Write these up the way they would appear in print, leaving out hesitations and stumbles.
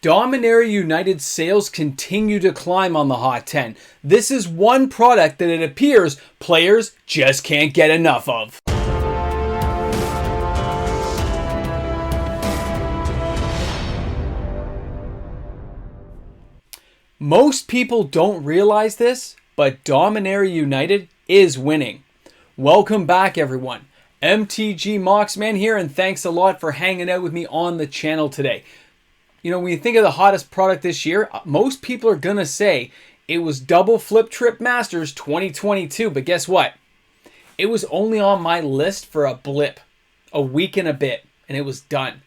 Dominaria United sales continue to climb on the Hot 10. This is one product that it appears players just can't get enough of. Most people don't realize this, but Dominaria United is winning. Welcome back, everyone. MTG Moxman here, and thanks a lot for hanging out with me on the channel today. You know, when you think of the hottest product this year, most people are going to say it was Double Flip Trip Masters 2022. But guess what? It was only on my list for a blip, a week and a bit, and it was done.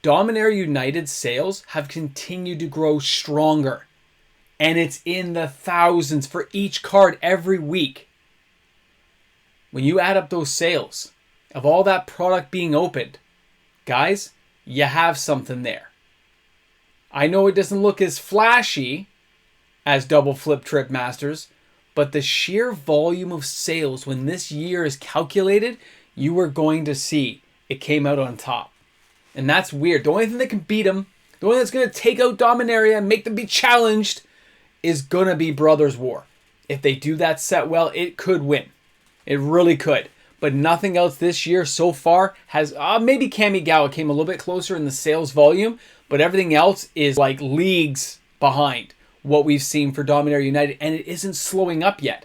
Dominaria United sales have continued to grow stronger, and it's in the thousands for each card every week. When you add up those sales of all that product being opened, guys, you have something there. I know it doesn't look as flashy as Double Flip Trip Masters, but the sheer volume of sales when this year is calculated, you are going to see it came out on top. And that's weird. The only thing that can beat them, the only thing that's going to take out Dominaria and make them be challenged is going to be Brothers War. If they do that set well, it could win. It really could. But nothing else this year so far has, maybe Kamigawa came a little bit closer in the sales volume, but everything else is like leagues behind what we've seen for Dominaria United, and it isn't slowing up yet.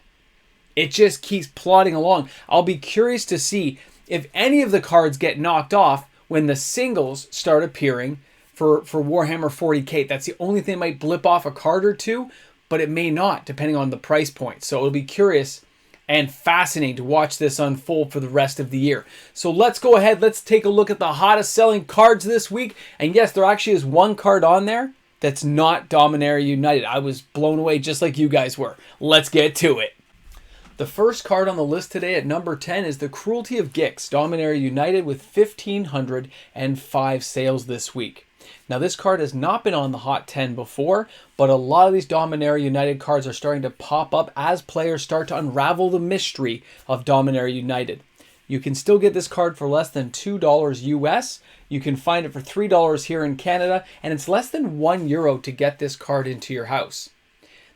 It just keeps plodding along. I'll be curious to see if any of the cards get knocked off when the singles start appearing for Warhammer 40k. That's the only thing that might blip off a card or two, but it may not, depending on the price point. So it'll be curious and fascinating to watch this unfold for the rest of the year. So let's go ahead. Let's take a look at the hottest selling cards this week. And yes, there actually is one card on there that's not Dominaria United. I was blown away just like you guys were. Let's get to it. The first card on the list today at number 10 is the Cruelty of Gix, Dominaria United, with 1,505 sales this week. Now, this card has not been on the Hot 10 before, but a lot of these Dominaria United cards are starting to pop up as players start to unravel the mystery of Dominaria United. You can still get this card for less than $2 US. You can find it for $3 here in Canada, and it's less than €1 to get this card into your house.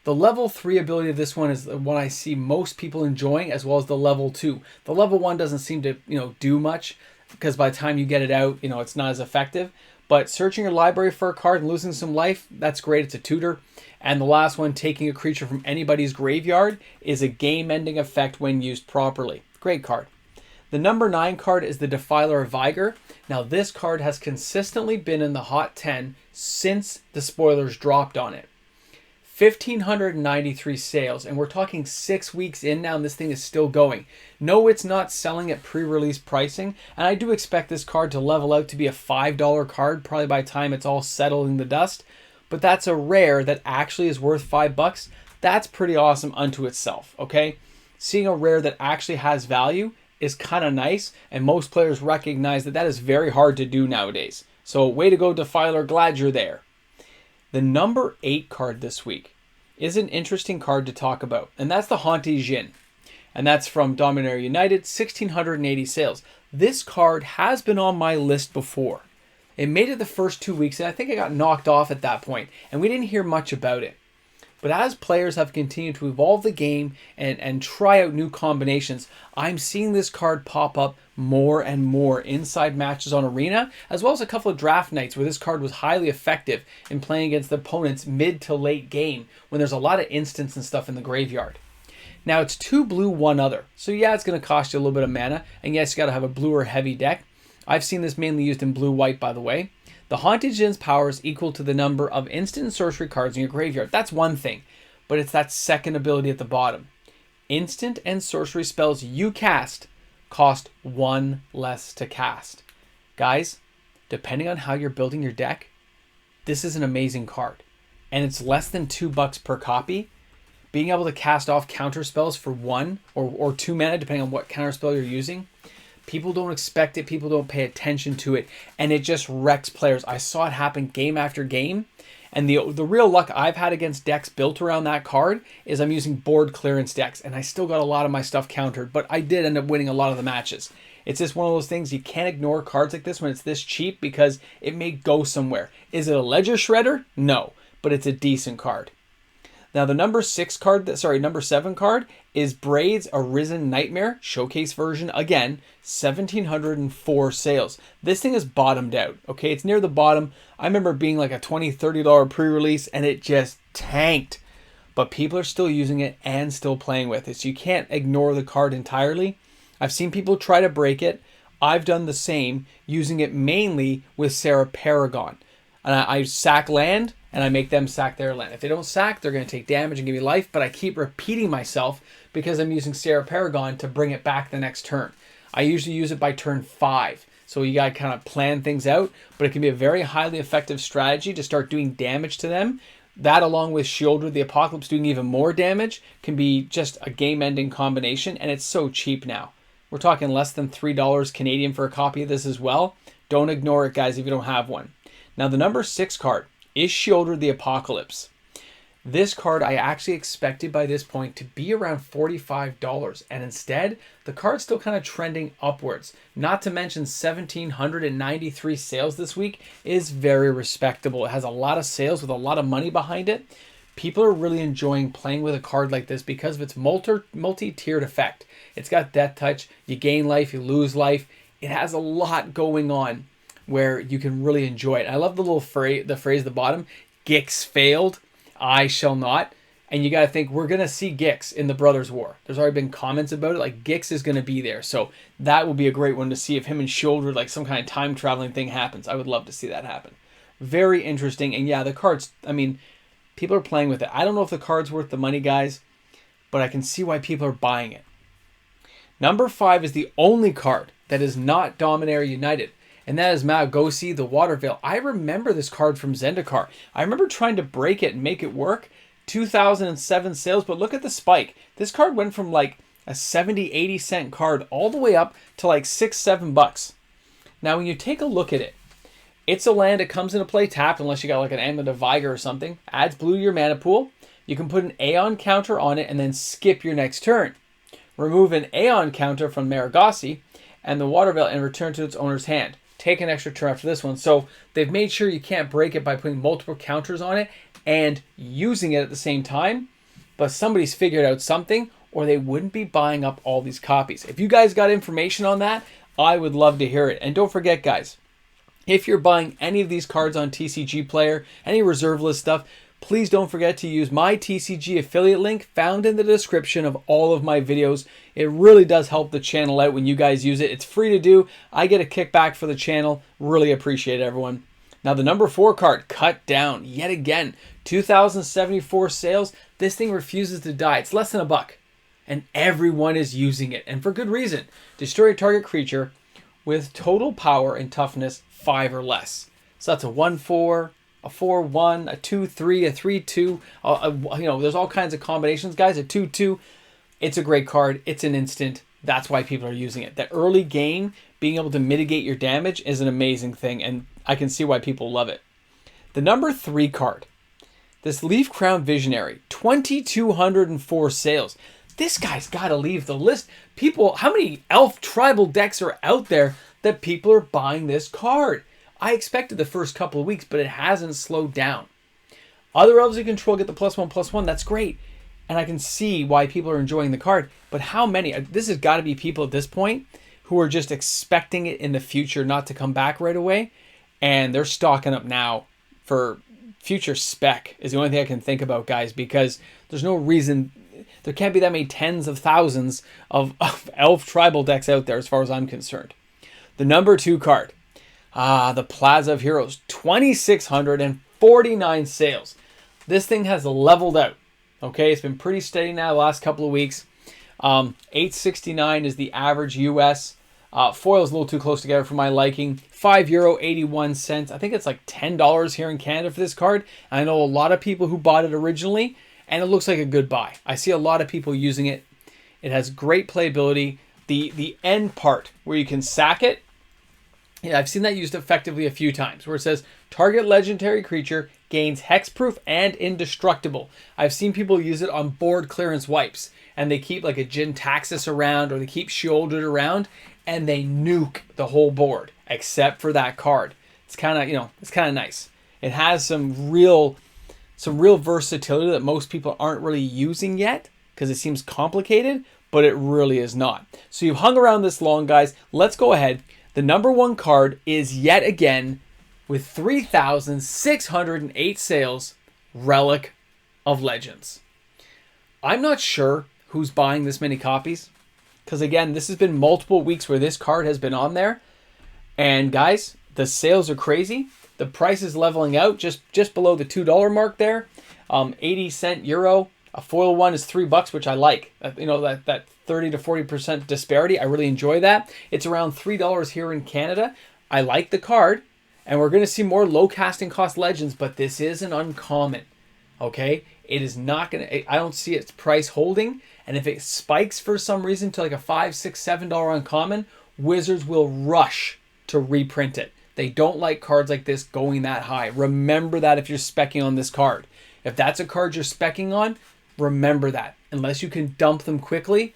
The level 3 ability of this one is the one I see most people enjoying, as well as the level 2. The level 1 doesn't seem to, do much, because by the time you get it out, it's not as effective. But searching your library for a card and losing some life, that's great. It's a tutor. And the last one, taking a creature from anybody's graveyard, is a game-ending effect when used properly. Great card. The number 9 card is the Defiler of Vigor. Now, this card has consistently been in the Hot 10 since the spoilers dropped on it. 1,593 sales, and we're talking 6 weeks in now, and this thing is still going. No, it's not selling at pre-release pricing, and I do expect this card to level out to be a $5 card probably by the time it's all settled in the dust, but that's a rare that actually is worth $5. That's pretty awesome unto itself, okay? Seeing a rare that actually has value is kind of nice, and most players recognize that that is very hard to do nowadays. So way to go, Defiler, glad you're there. The number 8 card this week is an interesting card to talk about, and that's the Haunted Djinn. And that's from Dominaria United, 1,680 sales. This card has been on my list before. It made it the first 2 weeks, and I think it got knocked off at that point, and we didn't hear much about it. But as players have continued to evolve the game and try out new combinations, I'm seeing this card pop up more and more inside matches on Arena, as well as a couple of draft nights where this card was highly effective in playing against the opponent's mid to late game when there's a lot of instants and stuff in the graveyard. Now, it's 2 blue, 1 other. So yeah, it's going to cost you a little bit of mana, and yes, you got to have a blue or heavy deck. I've seen this mainly used in blue-white, by the way. The Haunted Djinn's power is equal to the number of instant and sorcery cards in your graveyard. That's one thing, but it's that second ability at the bottom. Instant and sorcery spells you cast cost 1 less to cast. Guys, depending on how you're building your deck, this is an amazing card. And it's less than $2 per copy. Being able to cast off counter spells for 1 or 2 mana, depending on what counter spell you're using, people don't expect it, people don't pay attention to it, and it just wrecks players. I saw it happen game after game, and the real luck I've had against decks built around that card is I'm using board clearance decks, and I still got a lot of my stuff countered, but I did end up winning a lot of the matches. It's just one of those things you can't ignore cards like this when it's this cheap because it may go somewhere. Is it a ledger shredder? No, but it's a decent card. Now the number 7 card is Braid's Arisen Nightmare Showcase version. Again, 1,704 sales. This thing is bottomed out, okay? It's near the bottom. I remember being like a $20, $30 pre-release and it just tanked. But people are still using it and still playing with it. So you can't ignore the card entirely. I've seen people try to break it. I've done the same, using it mainly with Sarah Paragon. And I sack land, and I make them sack their land. If they don't sack, they're going to take damage and give me life, but I keep repeating myself because I'm using Sarah Paragon to bring it back the next turn. I usually use it by turn 5, so you got to kind of plan things out, but it can be a very highly effective strategy to start doing damage to them. That, along with Sheoldred the Apocalypse doing even more damage, can be just a game-ending combination, and it's so cheap now. We're talking less than $3 Canadian for a copy of this as well. Don't ignore it, guys, if you don't have one. Now, the number 6 card is Sheoldred the Apocalypse. This card I actually expected by this point to be around $45, and instead, the card's still kind of trending upwards. Not to mention 1,793 sales this week is very respectable. It has a lot of sales with a lot of money behind it. People are really enjoying playing with a card like this because of its multi-tiered effect. It's got Death Touch, you gain life, you lose life. It has a lot going on where you can really enjoy it. I love the little phrase at the bottom, Gix failed, I shall not. And you got to think, we're going to see Gix in the Brothers War. There's already been comments about it, like Gix is going to be there. So that will be a great one to see if him and Sheoldred, like some kind of time traveling thing happens. I would love to see that happen. Very interesting. And yeah, the cards, I mean, people are playing with it. I don't know if the card's worth the money, guys, but I can see why people are buying it. Number 5 is the only card that is not Dominaria United, and that is Malagosi the Waterveil. I remember this card from Zendikar. I remember trying to break it and make it work. 2007 sales, but look at the spike. This card went from like a 70-80 cent card all the way up to like $6-7. Now, when you take a look at it, it's a land that comes into play tapped unless you got like an Amulet of Vigor or something. Adds blue to your mana pool. You can put an Aeon counter on it and then skip your next turn. Remove an Aeon counter from Malagosi and the Waterveil and return to its owner's hand. Take an extra turn after this one. So they've made sure you can't break it by putting multiple counters on it and using it at the same time. But somebody's figured out something, or they wouldn't be buying up all these copies. If you guys got information on that, I would love to hear it. And don't forget, guys, if you're buying any of these cards on TCG Player, any reserve list stuff, please don't forget to use my TCG affiliate link found in the description of all of my videos. It really does help the channel out when you guys use it. It's free to do. I get a kickback for the channel. Really appreciate it, everyone. Now, the number 4 card, Cut Down, yet again. 2,074 sales. This thing refuses to die. It's less than $1. And everyone is using it. And for good reason. Destroy a target creature with total power and toughness 5 or less. So that's a 1/4. A 4/1, a 2/3, a 3/2. There's all kinds of combinations, guys. A 2/2. It's a great card. It's an instant. That's why people are using it. The early game, being able to mitigate your damage is an amazing thing, and I can see why people love it. The number 3 card, this Leaf Crown Visionary, 2,204 sales. This guy's got to leave the list. People, how many elf tribal decks are out there that people are buying this card? I expected the first couple of weeks, but it hasn't slowed down. Other elves you control get the +1/+1. That's great. And I can see why people are enjoying the card. But how many? This has got to be people at this point who are just expecting it in the future not to come back right away. And they're stocking up now for future spec is the only thing I can think about, guys, because there's no reason. There can't be that many tens of thousands of elf tribal decks out there as far as I'm concerned. The number 2 card. The Plaza of Heroes, 2,649 sales. This thing has leveled out. Okay, it's been pretty steady now the last couple of weeks. $8.69 is the average US. Foil is a little too close together for my liking. €5.81. I think it's like $10 here in Canada for this card. I know a lot of people who bought it originally, and it looks like a good buy. I see a lot of people using it. It has great playability. The end part where you can sack it, yeah, I've seen that used effectively a few times, where it says, target legendary creature gains hexproof and indestructible. I've seen people use it on board clearance wipes, and they keep like a Jin Taxis around, or they keep Sheoldred around, and they nuke the whole board except for that card. It's kind of, it's kind of nice. It has some real versatility that most people aren't really using yet because it seems complicated, but it really is not. So you've hung around this long, guys. Let's go ahead. The number one card is yet again, with 3,608 sales, Relic of Legends. I'm not sure who's buying this many copies because, again, this has been multiple weeks where this card has been on there. And, guys, the sales are crazy. The price is leveling out just below the $2 mark there. 80-cent euro. A foil one is $3, which I like. That 30 to 40% disparity. I really enjoy that. It's around $3 here in Canada. I like the card. And we're going to see more low casting cost legends, but this is an uncommon. Okay? It is not going to... I don't see its price holding. And if it spikes for some reason to like a $5, $6, $7 uncommon, Wizards will rush to reprint it. They don't like cards like this going that high. Remember that if you're speccing on this card. If that's a card you're speccing on, remember that. Unless you can dump them quickly,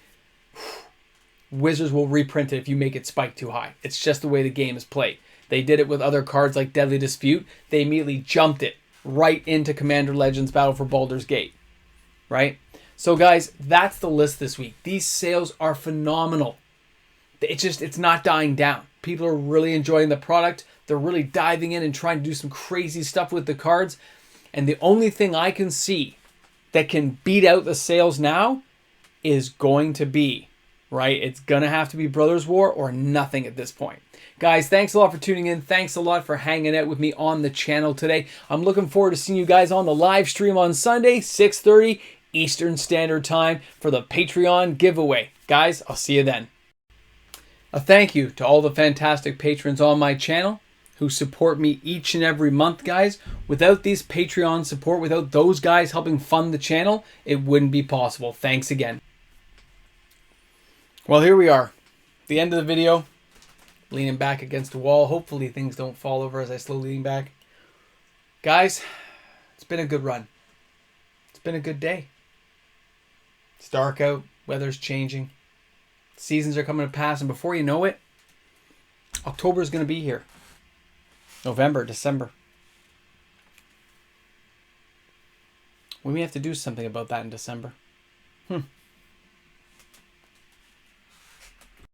Wizards will reprint it if you make it spike too high. It's just the way the game is played. They did it with other cards like Deadly Dispute. They immediately jumped it right into Commander Legends Battle for Baldur's Gate. Right? So guys, that's the list this week. These sales are phenomenal. It's not dying down. People are really enjoying the product. They're really diving in and trying to do some crazy stuff with the cards. And the only thing I can see that can beat out the sales now is going to be, right? It's going to have to be Brothers War or nothing at this point. Guys, thanks a lot for tuning in. Thanks a lot for hanging out with me on the channel today. I'm looking forward to seeing you guys on the live stream on Sunday, 6:30 Eastern Standard Time for the Patreon giveaway. Guys, I'll see you then. A thank you to all the fantastic patrons on my channel who support me each and every month, guys. Without these Patreon support, without those guys helping fund the channel, it wouldn't be possible. Thanks again. Well, here we are. The end of the video. Leaning back against the wall. Hopefully things don't fall over as I slowly lean back. Guys, it's been a good run. It's been a good day. It's dark out. Weather's changing. Seasons are coming to pass. And before you know it, October is going to be here. November, December. We may have to do something about that in December.